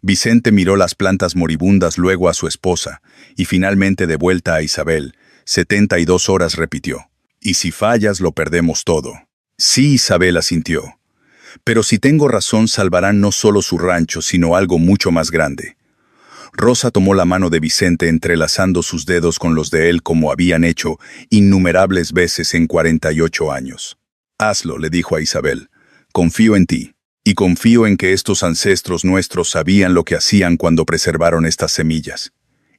Vicente miró las plantas moribundas, luego a su esposa, y finalmente de vuelta a Isabel. 72 horas, repitió. Y si fallas, lo perdemos todo. Sí, Isabel asintió. Pero si tengo razón, salvarán no solo su rancho, sino algo mucho más grande. Rosa tomó la mano de Vicente entrelazando sus dedos con los de él como habían hecho innumerables veces en 48 años. Hazlo, le dijo a Isabel. Confío en ti. Y confío en que estos ancestros nuestros sabían lo que hacían cuando preservaron estas semillas.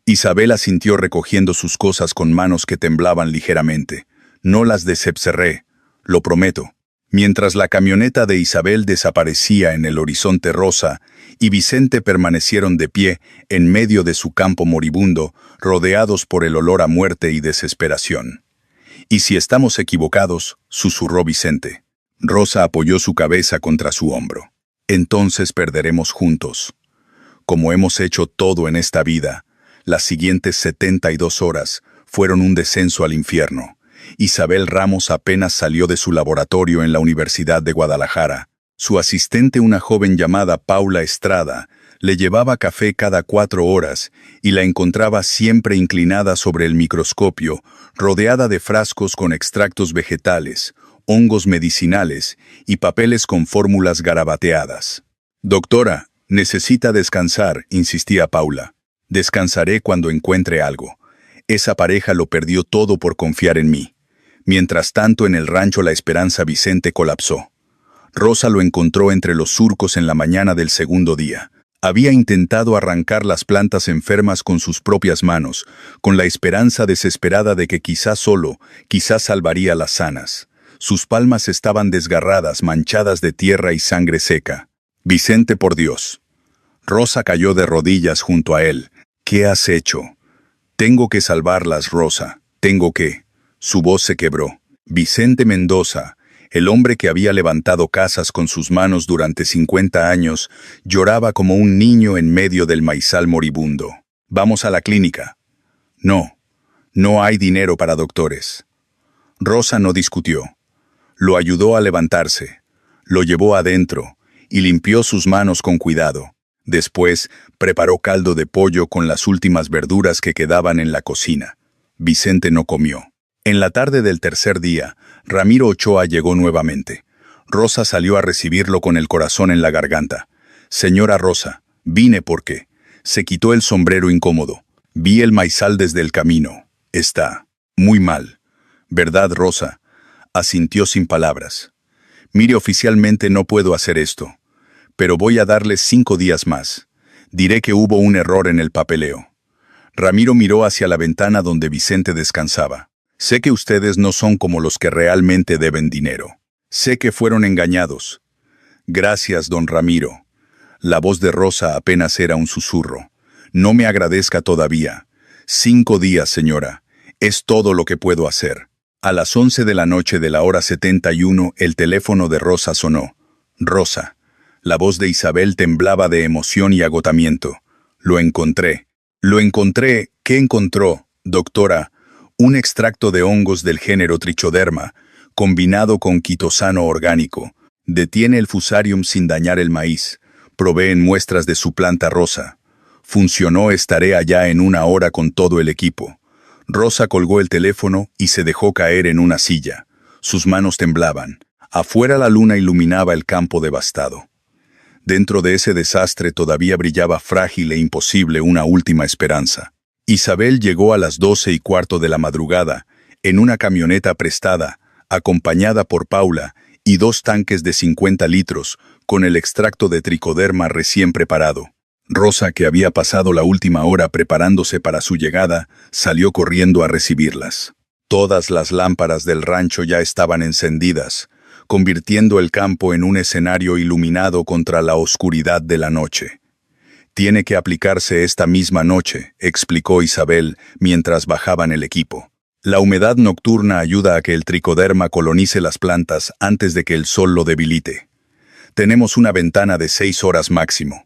Isabel asintió recogiendo sus cosas con manos que temblaban ligeramente. No las decepceré, lo prometo. Mientras la camioneta de Isabel desaparecía en el horizonte rosa y Vicente permanecieron de pie en medio de su campo moribundo, rodeados por el olor a muerte y desesperación. «Y si estamos equivocados», susurró Vicente. Rosa apoyó su cabeza contra su hombro. «Entonces perderemos juntos. Como hemos hecho todo en esta vida, las siguientes 72 horas fueron un descenso al infierno. Isabel Ramos apenas salió de su laboratorio en la Universidad de Guadalajara. Su asistente, una joven llamada Paula Estrada, le llevaba café cada 4 horas y la encontraba siempre inclinada sobre el microscopio, rodeada de frascos con extractos vegetales, hongos medicinales y papeles con fórmulas garabateadas. «Doctora, necesita descansar», insistía Paula. «Descansaré cuando encuentre algo. Esa pareja lo perdió todo por confiar en mí». Mientras tanto, en el rancho La Esperanza, Vicente colapsó. Rosa lo encontró entre los surcos en la mañana del segundo día. Había intentado arrancar las plantas enfermas con sus propias manos, con la esperanza desesperada de que quizás salvaría las sanas. Sus palmas estaban desgarradas, manchadas de tierra y sangre seca. «Vicente, por Dios». Rosa cayó de rodillas junto a él. «¿Qué has hecho?» «Tengo que salvarlas, Rosa. Tengo que». Su voz se quebró. Vicente Mendoza, el hombre que había levantado casas con sus manos durante 50 años, lloraba como un niño en medio del maizal moribundo. «Vamos a la clínica». «No, no hay dinero para doctores». Rosa no discutió. Lo ayudó a levantarse, lo llevó adentro y limpió sus manos con cuidado. Después, preparó caldo de pollo con las últimas verduras que quedaban en la cocina. Vicente no comió. En la tarde del tercer día, Ramiro Ochoa llegó nuevamente. Rosa salió a recibirlo con el corazón en la garganta. «Señora Rosa, vine porque…». Se quitó el sombrero incómodo. «Vi el maizal desde el camino. Está muy mal». «¿Verdad, Rosa?», asintió sin palabras. «Mire, oficialmente no puedo hacer esto, pero voy a darle 5 días más. Diré que hubo un error en el papeleo». Ramiro miró hacia la ventana donde Vicente descansaba. «Sé que ustedes no son como los que realmente deben dinero. Sé que fueron engañados». «Gracias, don Ramiro». La voz de Rosa apenas era un susurro. «No me agradezca todavía. 5 días, señora. Es todo lo que puedo hacer». A las 11 de la noche de la hora 71, el teléfono de Rosa sonó. «Rosa». La voz de Isabel temblaba de emoción y agotamiento. «Lo encontré». «Lo encontré». «¿Qué encontró, doctora?» «Un extracto de hongos del género Trichoderma, combinado con quitosano orgánico. Detiene el fusarium sin dañar el maíz. Proveen muestras de su planta rosa. Funcionó, estaré allá en 1 hora con todo el equipo». Rosa colgó el teléfono y se dejó caer en una silla. Sus manos temblaban. Afuera la luna iluminaba el campo devastado. Dentro de ese desastre todavía brillaba frágil e imposible una última esperanza. Isabel llegó a las 12:15 de la madrugada, en una camioneta prestada, acompañada por Paula y 2 tanques de 50 litros, con el extracto de tricoderma recién preparado. Rosa, que había pasado la última hora preparándose para su llegada, salió corriendo a recibirlas. Todas las lámparas del rancho ya estaban encendidas, convirtiendo el campo en un escenario iluminado contra la oscuridad de la noche. «Tiene que aplicarse esta misma noche», explicó Isabel mientras bajaban el equipo. «La humedad nocturna ayuda a que el tricoderma colonice las plantas antes de que el sol lo debilite. Tenemos una ventana de 6 horas máximo».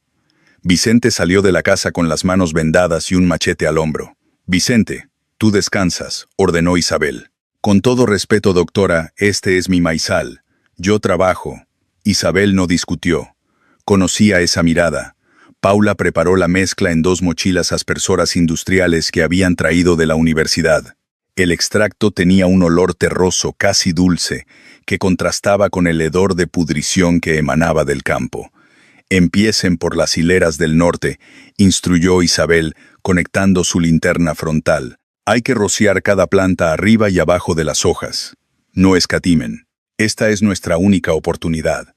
Vicente salió de la casa con las manos vendadas y un machete al hombro. «Vicente, tú descansas», ordenó Isabel. «Con todo respeto, doctora, este es mi maizal. Yo trabajo». Isabel no discutió. Conocía esa mirada. Paula preparó la mezcla en 2 mochilas aspersoras industriales que habían traído de la universidad. El extracto tenía un olor terroso, casi dulce, que contrastaba con el hedor de pudrición que emanaba del campo. «Empiecen por las hileras del norte», instruyó Isabel, conectando su linterna frontal. «Hay que rociar cada planta arriba y abajo de las hojas. No escatimen. Esta es nuestra única oportunidad».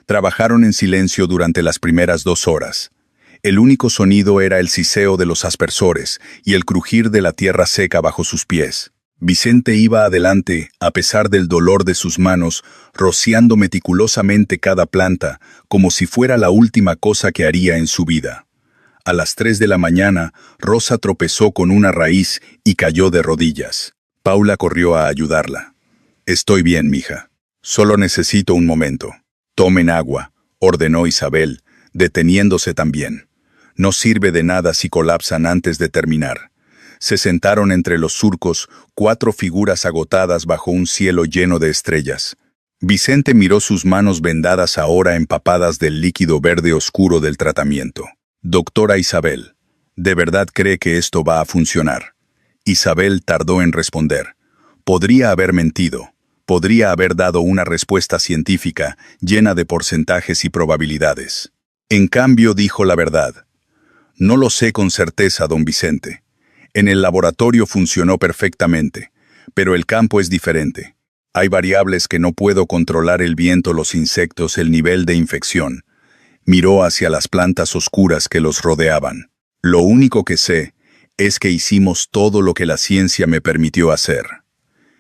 Trabajaron en silencio durante las primeras 2 horas. El único sonido era el siseo de los aspersores y el crujir de la tierra seca bajo sus pies. Vicente iba adelante, a pesar del dolor de sus manos, rociando meticulosamente cada planta, como si fuera la última cosa que haría en su vida. A las 3 de la mañana, Rosa tropezó con una raíz y cayó de rodillas. Paula corrió a ayudarla. «Estoy bien, mija. Solo necesito un momento». «Tomen agua», ordenó Isabel, deteniéndose también. «No sirve de nada si colapsan antes de terminar». Se sentaron entre los surcos, 4 figuras agotadas bajo un cielo lleno de estrellas. Vicente miró sus manos vendadas ahora empapadas del líquido verde oscuro del tratamiento. «Doctora Isabel, ¿de verdad cree que esto va a funcionar?» Isabel tardó en responder. Podría haber mentido. Podría haber dado una respuesta científica llena de porcentajes y probabilidades. En cambio, dijo la verdad. «No lo sé con certeza, don Vicente. En el laboratorio funcionó perfectamente, pero el campo es diferente. Hay variables que no puedo controlar: el viento, los insectos, el nivel de infección». Miró hacia las plantas oscuras que los rodeaban. «Lo único que sé es que hicimos todo lo que la ciencia me permitió hacer».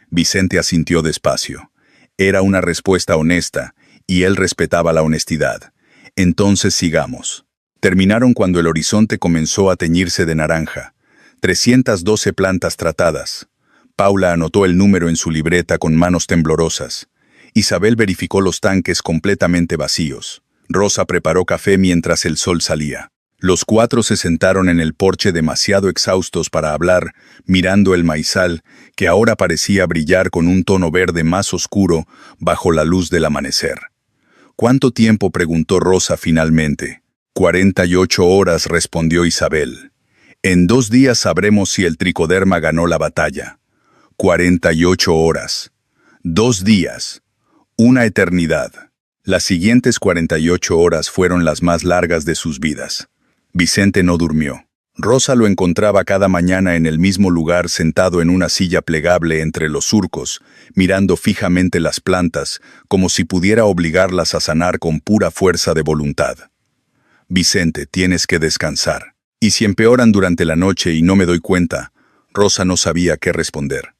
Vicente asintió despacio. Era una respuesta honesta, y él respetaba la honestidad. «Entonces sigamos». Terminaron cuando el horizonte comenzó a teñirse de naranja. 312 plantas tratadas. Paula anotó el número en su libreta con manos temblorosas. Isabel verificó los tanques completamente vacíos. Rosa preparó café mientras el sol salía. Los 4 se sentaron en el porche demasiado exhaustos para hablar, mirando el maizal, que ahora parecía brillar con un tono verde más oscuro bajo la luz del amanecer. «¿Cuánto tiempo?», preguntó Rosa finalmente. 48 horas, respondió Isabel. «En 2 días sabremos si el tricoderma ganó la batalla». 48 horas. 2 días. Una eternidad. Las siguientes 48 horas fueron las más largas de sus vidas. Vicente no durmió. Rosa lo encontraba cada mañana en el mismo lugar, sentado en una silla plegable entre los surcos, mirando fijamente las plantas, como si pudiera obligarlas a sanar con pura fuerza de voluntad. «Vicente, tienes que descansar. ¿Y si empeoran durante la noche y no me doy cuenta?». Rosa no sabía qué responder.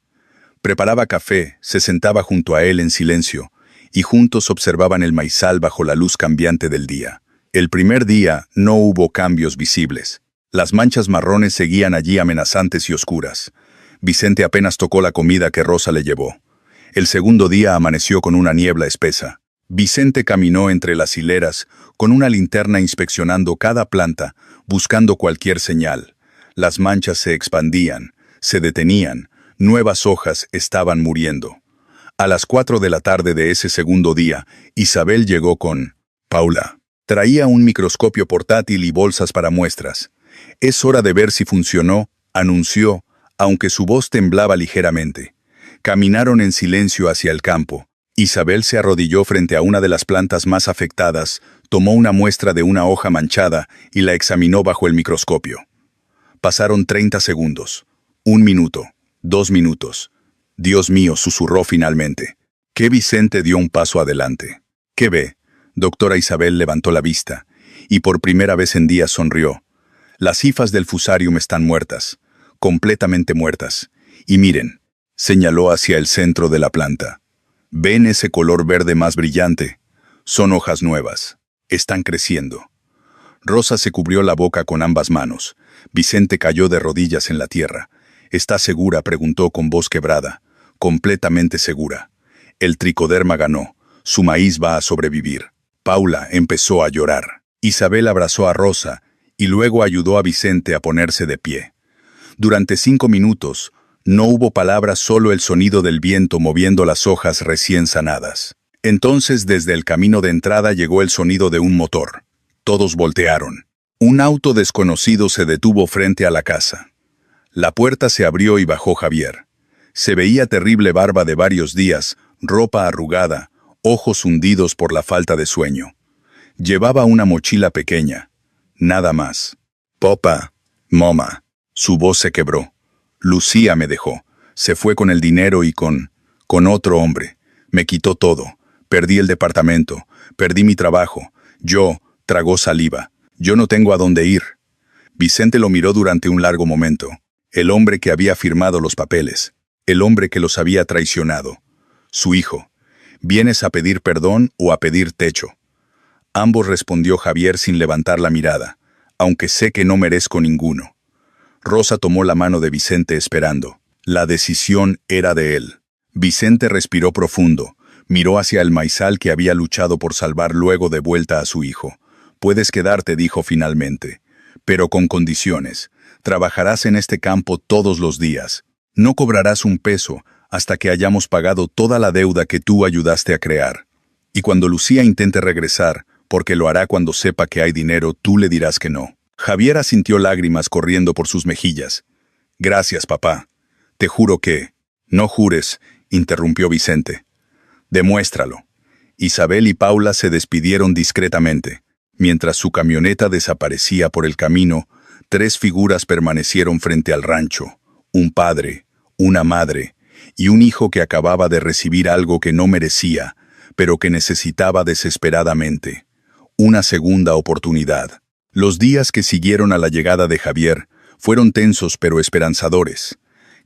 Preparaba café, se sentaba junto a él en silencio, y juntos observaban el maizal bajo la luz cambiante del día. El primer día no hubo cambios visibles. Las manchas marrones seguían allí amenazantes y oscuras. Vicente apenas tocó la comida que Rosa le llevó. El segundo día amaneció con una niebla espesa. Vicente caminó entre las hileras, con una linterna inspeccionando cada planta, buscando cualquier señal. Las manchas se expandían, se detenían, nuevas hojas estaban muriendo. A las 4 de la tarde de ese segundo día, Isabel llegó con Paula. Traía un microscopio portátil y bolsas para muestras. «Es hora de ver si funcionó», anunció, aunque su voz temblaba ligeramente. Caminaron en silencio hacia el campo. Isabel se arrodilló frente a una de las plantas más afectadas, tomó una muestra de una hoja manchada y la examinó bajo el microscopio. Pasaron 30 segundos. 1 minuto. 2 minutos. «Dios mío», susurró finalmente. Que Vicente dio un paso adelante. «¿Qué ve?». Doctora Isabel levantó la vista, y por primera vez en días sonrió. «Las hifas del fusarium están muertas, completamente muertas. Y miren», señaló hacia el centro de la planta. «¿Ven ese color verde más brillante? Son hojas nuevas. Están creciendo». Rosa se cubrió la boca con ambas manos. Vicente cayó de rodillas en la tierra. «¿Está segura?», preguntó con voz quebrada. «Completamente segura. El tricoderma ganó. Su maíz va a sobrevivir». Paula empezó a llorar. Isabel abrazó a Rosa y luego ayudó a Vicente a ponerse de pie. Durante 5 minutos, no hubo palabras, solo el sonido del viento moviendo las hojas recién sanadas. Entonces, desde el camino de entrada llegó el sonido de un motor. Todos voltearon. Un auto desconocido se detuvo frente a la casa. La puerta se abrió y bajó Javier. Se veía terrible, barba de varios días, ropa arrugada, ojos hundidos por la falta de sueño. Llevaba una mochila pequeña. Nada más. «Popa, moma». Su voz se quebró. «Lucía me dejó. Se fue con el dinero y con otro hombre. Me quitó todo. Perdí el departamento, perdí mi trabajo. Tragó saliva. Yo no tengo a dónde ir. Vicente lo miró durante un largo momento. El hombre que había firmado los papeles. El hombre que los había traicionado. Su hijo. ¿Vienes a pedir perdón o a pedir techo? Ambos, respondió Javier sin levantar la mirada, aunque sé que no merezco ninguno. Rosa tomó la mano de Vicente esperando. La decisión era de él. Vicente respiró profundo, miró hacia el maizal que había luchado por salvar luego de vuelta a su hijo. Puedes quedarte, dijo finalmente, pero con condiciones. Trabajarás en este campo todos los días. No cobrarás un peso hasta que hayamos pagado toda la deuda que tú ayudaste a crear. Y cuando Lucía intente regresar, porque lo hará cuando sepa que hay dinero, tú le dirás que no. Javier sintió lágrimas corriendo por sus mejillas. Gracias, papá. Te juro que... No jures, interrumpió Vicente. Demuéstralo. Isabel y Paula se despidieron discretamente. Mientras su camioneta desaparecía por el camino, 3 figuras permanecieron frente al rancho. Un padre, una madre y un hijo que acababa de recibir algo que no merecía, pero que necesitaba desesperadamente. Una segunda oportunidad. Los días que siguieron a la llegada de Javier fueron tensos pero esperanzadores.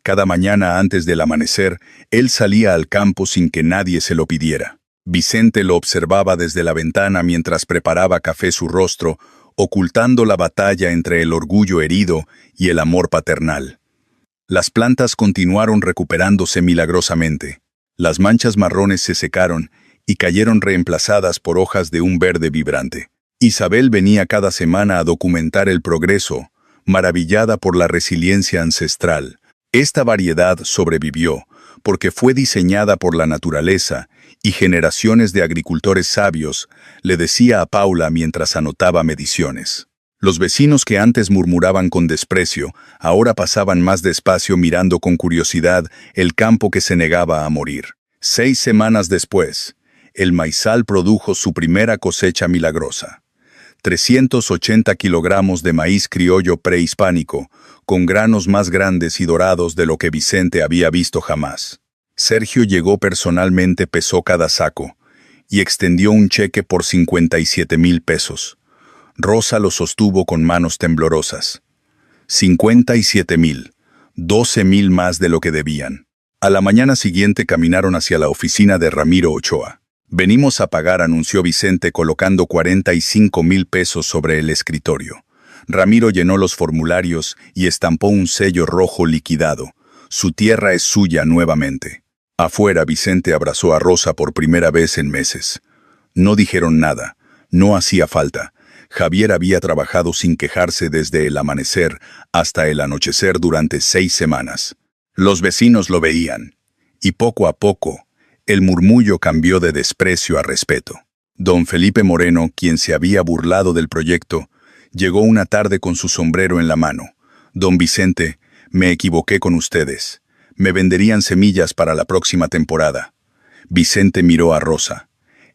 Cada mañana antes del amanecer, él salía al campo sin que nadie se lo pidiera. Vicente lo observaba desde la ventana mientras preparaba café su rostro, ocultando la batalla entre el orgullo herido y el amor paternal. Las plantas continuaron recuperándose milagrosamente. Las manchas marrones se secaron y cayeron reemplazadas por hojas de un verde vibrante. Isabel venía cada semana a documentar el progreso, maravillada por la resiliencia ancestral. Esta variedad sobrevivió porque fue diseñada por la naturaleza y generaciones de agricultores sabios, le decía a Paula mientras anotaba mediciones. Los vecinos que antes murmuraban con desprecio, ahora pasaban más despacio mirando con curiosidad el campo que se negaba a morir. 6 semanas después, el maizal produjo su primera cosecha milagrosa. 380 kilogramos de maíz criollo prehispánico, con granos más grandes y dorados de lo que Vicente había visto jamás. Sergio llegó personalmente, pesó cada saco, y extendió un cheque por 57,000 pesos. Rosa lo sostuvo con manos temblorosas. 57,000, 12,000 más de lo que debían. A la mañana siguiente caminaron hacia la oficina de Ramiro Ochoa. Venimos a pagar, anunció Vicente colocando 45,000 pesos sobre el escritorio. Ramiro llenó los formularios y estampó un sello rojo liquidado. Su tierra es suya nuevamente. Afuera, Vicente abrazó a Rosa por primera vez en meses. No dijeron nada. No hacía falta. Javier había trabajado sin quejarse desde el amanecer hasta el anochecer durante 6 semanas. Los vecinos lo veían. Y poco a poco, el murmullo cambió de desprecio a respeto. Don Felipe Moreno, quien se había burlado del proyecto, llegó una tarde con su sombrero en la mano. Don Vicente, me equivoqué con ustedes. Me venderían semillas para la próxima temporada. Vicente miró a Rosa.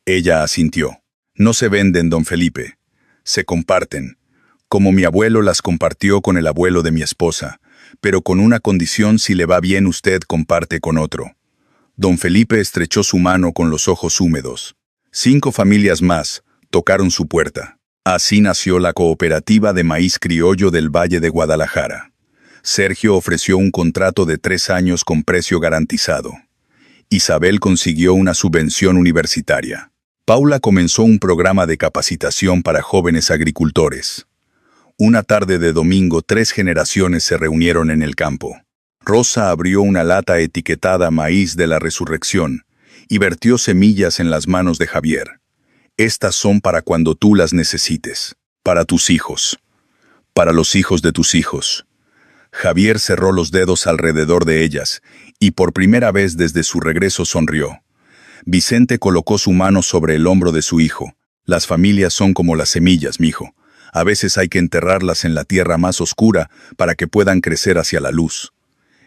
Ella asintió. No se venden, don Felipe. Se comparten. Como mi abuelo las compartió con el abuelo de mi esposa, pero con una condición: si le va bien usted comparte con otro. Don Felipe estrechó su mano con los ojos húmedos. 5 familias más tocaron su puerta. Así nació la Cooperativa de Maíz Criollo del Valle de Guadalajara. Sergio ofreció un contrato de 3 años con precio garantizado. Isabel consiguió una subvención universitaria. Paula comenzó un programa de capacitación para jóvenes agricultores. Una tarde de domingo, 3 generaciones se reunieron en el campo. Rosa abrió una lata etiquetada Maíz de la Resurrección y vertió semillas en las manos de Javier. Estas son para cuando tú las necesites, para tus hijos, para los hijos de tus hijos. Javier cerró los dedos alrededor de ellas y por primera vez desde su regreso sonrió. Vicente colocó su mano sobre el hombro de su hijo. Las familias son como las semillas, mijo. A veces hay que enterrarlas en la tierra más oscura para que puedan crecer hacia la luz.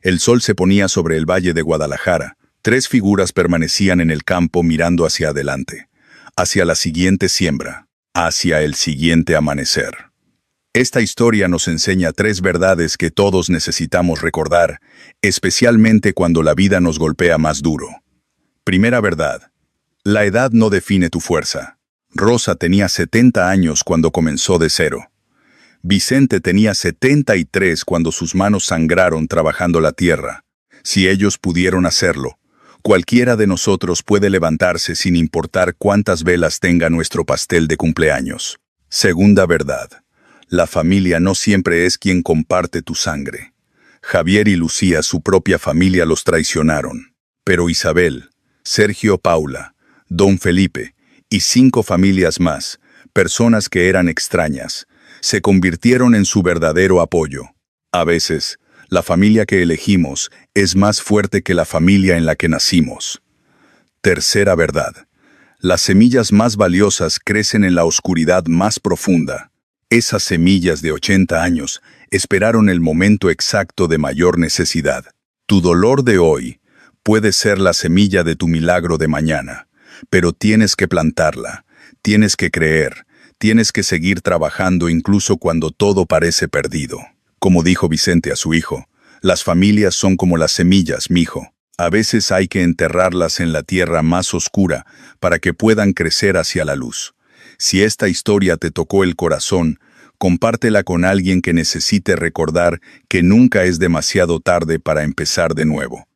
El sol se ponía sobre el valle de Guadalajara. 3 figuras permanecían en el campo mirando hacia adelante, hacia la siguiente siembra, hacia el siguiente amanecer. Esta historia nos enseña 3 verdades que todos necesitamos recordar, especialmente cuando la vida nos golpea más duro. Primera verdad: La edad no define tu fuerza. Rosa tenía 70 años cuando comenzó de cero. Vicente tenía 73 cuando sus manos sangraron trabajando la tierra. Si ellos pudieron hacerlo, cualquiera de nosotros puede levantarse sin importar cuántas velas tenga nuestro pastel de cumpleaños. Segunda verdad. La familia no siempre es quien comparte tu sangre. Javier y Lucía, su propia familia, los traicionaron. Pero Isabel, Sergio, Paula, Don Felipe y 5 familias más, personas que eran extrañas, se convirtieron en su verdadero apoyo. A veces, la familia que elegimos es más fuerte que la familia en la que nacimos. Tercera verdad. Las semillas más valiosas crecen en la oscuridad más profunda. Esas semillas de 80 años esperaron el momento exacto de mayor necesidad. Tu dolor de hoy puede ser la semilla de tu milagro de mañana, pero tienes que plantarla, tienes que creer, tienes que seguir trabajando incluso cuando todo parece perdido. Como dijo Vicente a su hijo, las familias son como las semillas, mijo. A veces hay que enterrarlas en la tierra más oscura para que puedan crecer hacia la luz. Si esta historia te tocó el corazón, compártela con alguien que necesite recordar que nunca es demasiado tarde para empezar de nuevo.